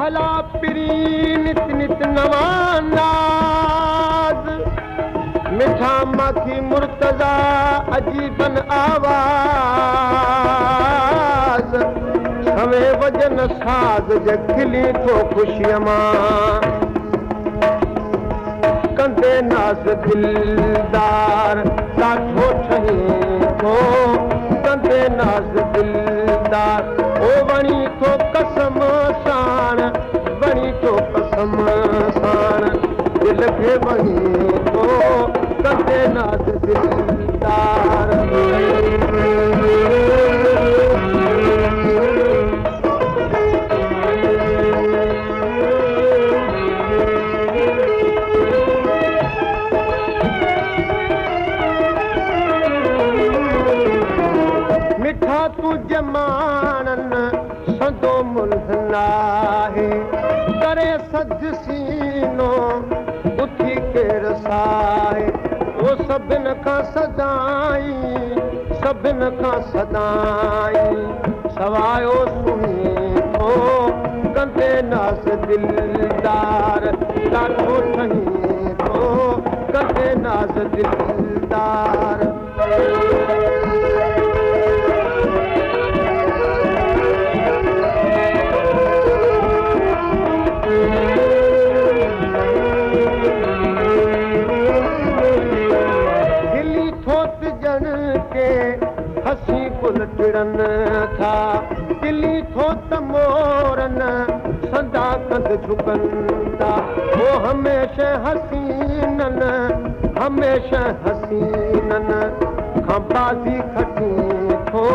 भला पिरी नित नित नवानाज मिठा माखी मुर्तजा अजीबन आवाज हमें वजन साज जे खिली तो खुशियां मां कंदे नाज़ दिलदार ॾाढो ठही थो कंदे नाज़ दिलदार ओ वणी थो कसम साण वणी थो कसम साण दिल खे वणी थो कंदे नाज़ दिलदार तुझे मानन सदो मुल्हन आहे करे सज सीनो उथी के रसाए वो सभिन खां सदाई सभिन खां सदाई सवायो सुनी थो कंदे नाज़ दिलदार ॾाढो ठही थो कंदे नाज़ दिलदार हसी कुल टिड़न था दिली थो त मोरन सदा कंद झुकन था वो हमेशा हसीनन खां बाज़ी खटी थो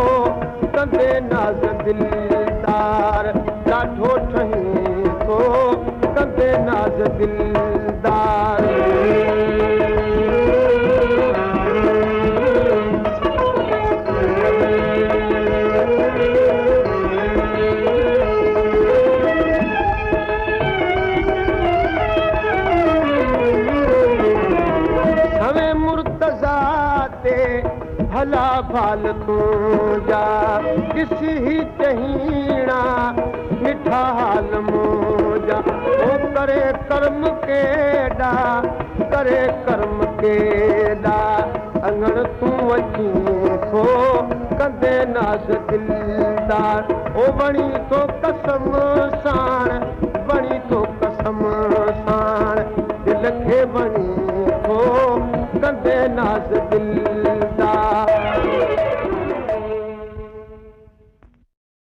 कंदे नाज़ दिलदार ॾाढो ठही थो कंदे नाज़ दिलदार भला भाल तुझा किसी ही चहीणा मिठा हाल मोजा वो करे कर्म केड़ा अंगण तू अची थो कंदे नाज़ दिलदार ओ बणी तो कसम साण बणी तो कसम साण दिल खे बणी थो कंदे नाज़ दिल